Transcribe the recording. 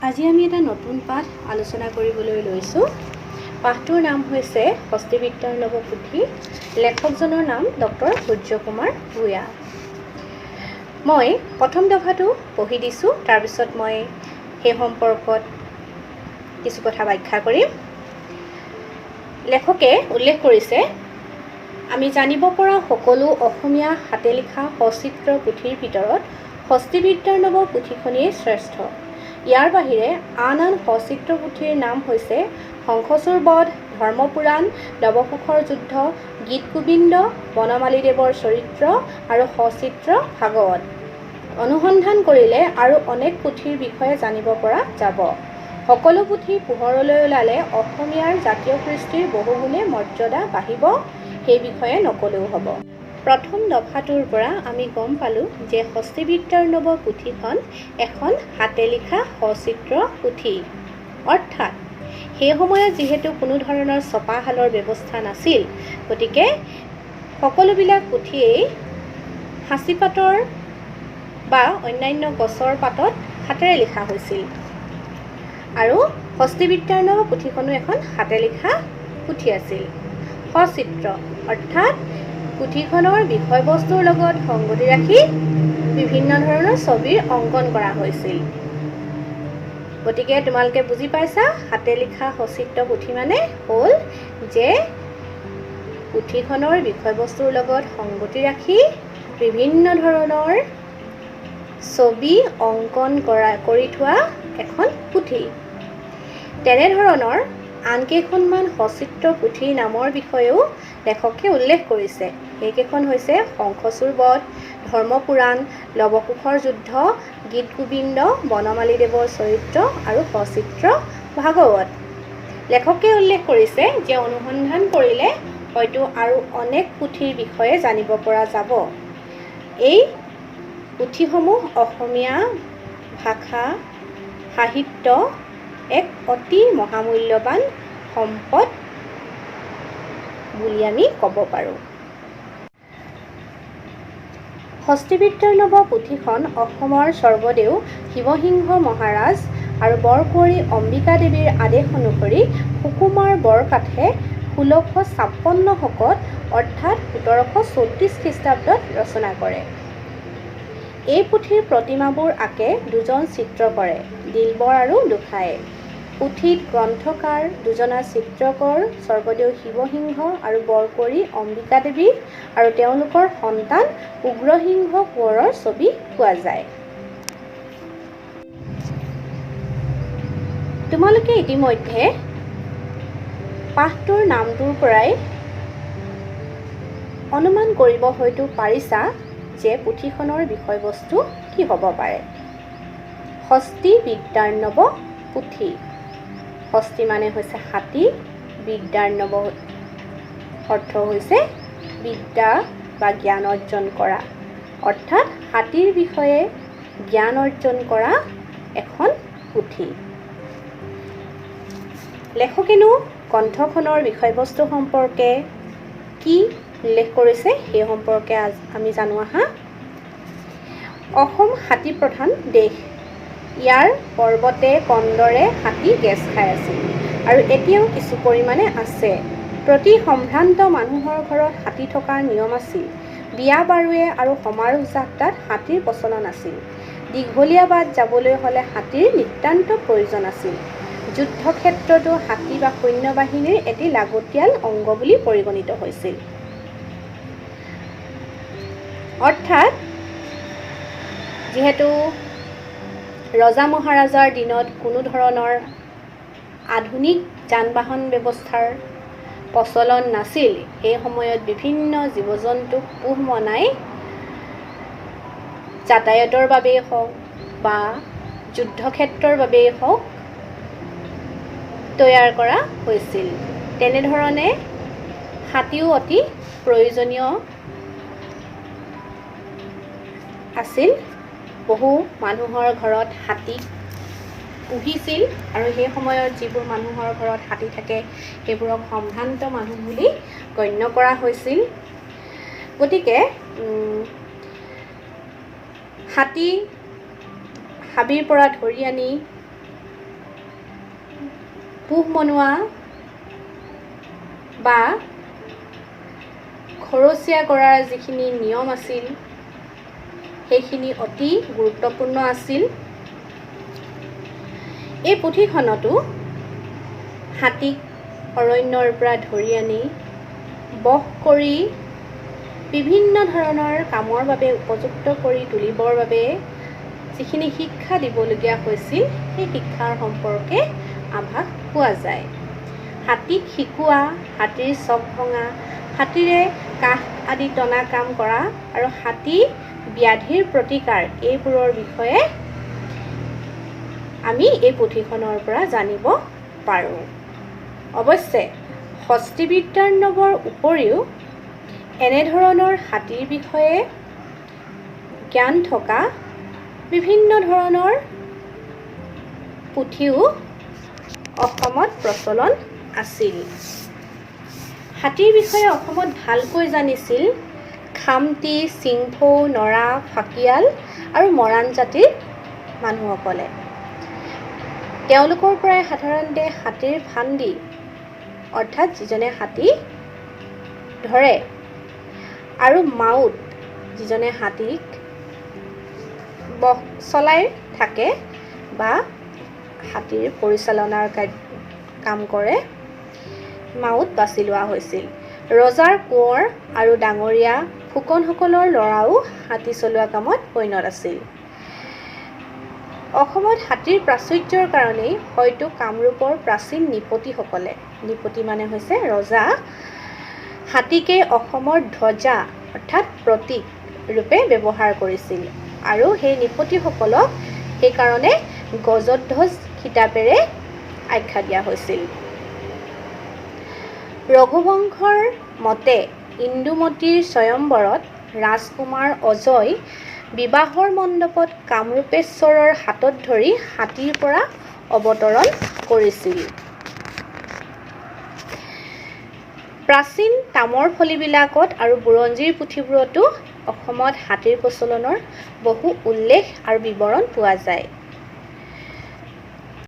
আজি আমি এটা নতুন পাঠ আলোচনা কৰিবলৈ লৈছোঁ। পাঠটোৰ নাম হৈছে হস্তিবিদ্যাৰ নৱপুথি। লেখকজনৰ নাম ডক্টৰ সূৰ্যকুমাৰ ভূঞা। মই প্ৰথম দফাটো পঢ়ি দিছোঁ, তাৰপিছত মই সেই সম্পৰ্কত কিছু কথা ব্যাখ্যা কৰিম। লেখকে উল্লেখ কৰিছে, আমি জানিব পৰা সকলো অসমীয়া হাতে লিখা সচিত্ৰ পুথিৰ ভিতৰত হস্তিবিদ্যাৰ নৱপুথিখনেই শ্ৰেষ্ঠ। ইয়াৰ বাহিৰে আন সচিত্ৰ পুথিৰ নাম হৈছে শংখচূড় বধ, ধৰ্মপুৰাণ, লৱকুশৰ যুদ্ধ, গীত গোবিন্দ, বনমালীদেৱৰ চৰিত্ৰ আৰু সচিত্ৰ ভাগৱত। অনুসন্ধান কৰিলে আৰু অনেক পুথিৰ বিষয়ে জানিব পৰা যাব। সকলো পুথি পোহৰলৈ ওলালে অসমীয়াৰ জাতীয় কৃষ্টিৰ বহুগুণে মৰ্যাদা বাঢ়িব, সেই বিষয়ে নকলেও হ'ব। প্ৰথম দফাটোৰ পৰা আমি গম পালোঁ যে হস্তিবিদ্যাৰ নৱপুথিখন এখন হাতে লিখা সচিত্ৰ পুথি। অৰ্থাৎ সেই সময়ত যিহেতু কোনো ধৰণৰ ছপাশালৰ ব্যৱস্থা নাছিল, গতিকে সকলোবিলাক পুথিয়েই সাঁচিপাতৰ বা অন্যান্য গছৰ পাতত হাতেৰে লিখা হৈছিল। আৰু হস্তিবিদ্যাৰ নৱপুথিখনো এখন হাতে লিখা পুথি আছিল। সচিত্ৰ অৰ্থাৎ পুথিখনৰ বিষয়বস্তুৰ লগত সংগতি ৰাখি বিভিন্ন ধৰণৰ ছবিৰ অংকন কৰা হৈছিল। গতিকে তোমালোকে বুজি পাইছা, হাতে লিখা সচিত্ৰ পুথি মানে হ'ল যে পুথিখনৰ বিষয়বস্তুৰ লগত সংগতি ৰাখি বিভিন্ন ধৰণৰ ছবি অংকন কৰি থোৱা এখন পুথি। তেনেধৰণৰ আন কেইখনমান সচিত্ৰ পুথিৰ নামৰ বিষয়েও লেখকে উল্লেখ কৰিছে। সেইকেইখন হৈছে শংখচূড় বধ, ধৰ্মপুৰাণ, লৱকুশৰ যুদ্ধ, গীত গোবিন্দ, বনমালীদেৱৰ চৰিত্ৰ আৰু সচিত্ৰ ভাগৱত। লেখকে উল্লেখ কৰিছে যে অনুসন্ধান কৰিলে হয়তো আৰু অনেক পুথিৰ বিষয়ে জানিব পৰা যাব। এই পুথিসমূহ অসমীয়া ভাষা সাহিত্য এক অতি মহামূল্যৱান সম্পদ বুলি আমি ক'ব পাৰোঁ। হস্তিবিদ্যাৰ নৱপুথিখন অসমৰ স্বৰ্গদেউ শিৱসিংহ মহাৰাজ আৰু বৰকুঁৱৰী অম্বিকা দেৱীৰ আদেশ অনুসৰি সুকুমাৰ বৰকাঠে 1656 শকত অৰ্থাৎ 1734 খ্ৰীষ্টাব্দত ৰচনা কৰে। এই পুথিৰ প্ৰতিমাবোৰ আঁকে দুজন চিত্ৰকৰে, দিলবৰ আৰু দুসায়ে। পুথিত গ্ৰন্থকাৰ দুজনা চিত্ৰকৰ স্বৰ্গদেউ শিৱসিংহ আৰু বৰকুঁৱৰী অম্বিকা দেৱী আৰু তেওঁলোকৰ সন্তান উগ্ৰসিংহ কোঁৱৰৰ ছবি পোৱা যায়। তোমালোকে ইতিমধ্যে পাঠটোৰ নামটোৰ পৰাই অনুমান কৰিব হয়তো পাৰিছা যে পুথিখনৰ বিষয়বস্তু কি হ'ব পাৰে। হস্তিবিদ্যাৰ নৱপুথি। হস্তি মানে হৈছে হাতী, বিদ্যাৰ নৱ অৰ্থ হৈছে বিদ্যা বা জ্ঞান অৰ্জন কৰা, অৰ্থাৎ হাতীৰ বিষয়ে জ্ঞান অৰ্জন কৰা এখন পুথি। লেখকেনো গ্ৰন্থখনৰ বিষয়বস্তু সম্পৰ্কে কি উল্লেখ কৰিছে সেই সম্পৰ্কে আমি জানো আহা। অসম হাতী প্ৰধান দেশ। ইয়াৰ পৰ্বতে কন্দৰে হাতী গেছ খাই আছিল আৰু এতিয়াও কিছু পৰিমাণে আছে। প্ৰতি সম্ভ্ৰান্ত মানুহৰ ঘৰত হাতী থকাৰ নিয়ম আছিল। বিয়া বাৰুৱে আৰু সমাৰোহ যাত্ৰাত হাতীৰ প্ৰচলন আছিল। দীঘলীয়া বাট যাবলৈ হ'লে হাতীৰ নিতান্ত প্ৰয়োজন আছিল। যুদ্ধক্ষেত্ৰতো হাতী বা সৈন্যবাহিনীৰ এটি লাগতিয়াল অংগ বুলি পৰিগণিত হৈছিল। অৰ্থাৎ যিহেতু ৰজা মহাৰাজাৰ দিনত কোনো ধৰণৰ আধুনিক যান বাহন ব্যৱস্থাৰ প্ৰচলন নাছিল, সেই সময়ত বিভিন্ন জীৱ জন্তুক পোহ মনাই যাতায়াতৰ বাবেই হওক বা যুদ্ধক্ষেত্ৰৰ বাবেই হওক তৈয়াৰ কৰা হৈছিল। তেনেধৰণে হাতীও অতি প্ৰয়োজনীয় আছিল। বহু মানুহৰ ঘৰত হাতী পুহিছিল আৰু সেই সময়ত যিবোৰ মানুহৰ ঘৰত হাতী থাকে সেইবোৰক সম্ভ্ৰান্ত মানুহ বুলি গণ্য কৰা হৈছিল। গতিকে হাতী হাবিৰ পৰা ধৰি আনি পোহ মনোৱা বা খৰচীয়া কৰাৰ যিখিনি নিয়ম আছিল সেইখিনি অতি গুৰুত্বপূৰ্ণ আছিল। এই পুথিখনতো হাতীক অৰণ্যৰ পৰা ধৰি আনি বশ কৰি বিভিন্ন ধৰণৰ কামৰ বাবে উপযুক্ত কৰি তুলিবৰ বাবে যিখিনি শিক্ষা দিবলগীয়া হৈছিল সেই শিক্ষাৰ সম্পৰ্কে আভাস পোৱা যায়। হাতীক শিকোৱা, হাতীৰ চক ভঙা, হাতীৰে কাঠ আদি টনা কাম কৰা আৰু হাতী ব্যাধিৰ প্ৰতিকাৰ এইবোৰৰ বিষয়ে আমি এই পুথিখনৰ পৰা জানিব পাৰোঁ। অৱশ্যে হস্তিবিদ্যাৰ্ণৱৰ উপৰিও এনেধৰণৰ হাতীৰ বিষয়ে জ্ঞান থকা বিভিন্ন ধৰণৰ পুথিও অসমত প্ৰচলন আছিল। হাতীৰ বিষয়ে অসমত ভালকৈ জানিছিল খামটি, চিংফৌ, নৰা, ফাকিয়াল আৰু মৰাণ জাতিৰ মানুহসকলে। তেওঁলোকৰ পৰাই সাধাৰণতে হাতীৰ ফান্দি অৰ্থাৎ যিজনে হাতী ধৰে আৰু মাউত যিজনে হাতীক চলাই থাকে বা হাতীৰ পৰিচালনাৰ কাম কৰে, মাউত বাছি লোৱা হৈছিল। ৰজাৰ কোঁৱৰ আৰু ডাঙৰীয়া ফুকনসকলৰ ল'ৰাও হাতী চলোৱা কামত পৈণত আছিল। অসমত হাতীৰ প্ৰাচুৰ্যৰ কাৰণেই হয়তো কামৰূপৰ প্ৰাচীন নৃপতিসকলে, নৃপতি মানে হৈছে ৰজা, হাতীকে অসমৰ ধ্বজা অৰ্থাৎ প্ৰতীক ৰূপে ব্যৱহাৰ কৰিছিল আৰু সেই নৃপতিসকলক সেইকাৰণে গজধ্বজ খিতাপেৰে আখ্যা দিয়া হৈছিল। ৰঘুবংশৰ মতে ইন্দুমতীৰ স্বয়ম্বৰত ৰাজকুমাৰ অজয় বিবাহৰ মণ্ডপত কামৰূপেশ্বৰৰ হাতত ধৰি হাতীৰ পৰা অৱতৰণ কৰিছিল। প্ৰাচীন তামৰ ফলিবিলাকত আৰু বুৰঞ্জীৰ পুথিবোৰতো অসমত হাতীৰ প্ৰচলনৰ বহু উল্লেখ আৰু বিৱৰণ পোৱা যায়।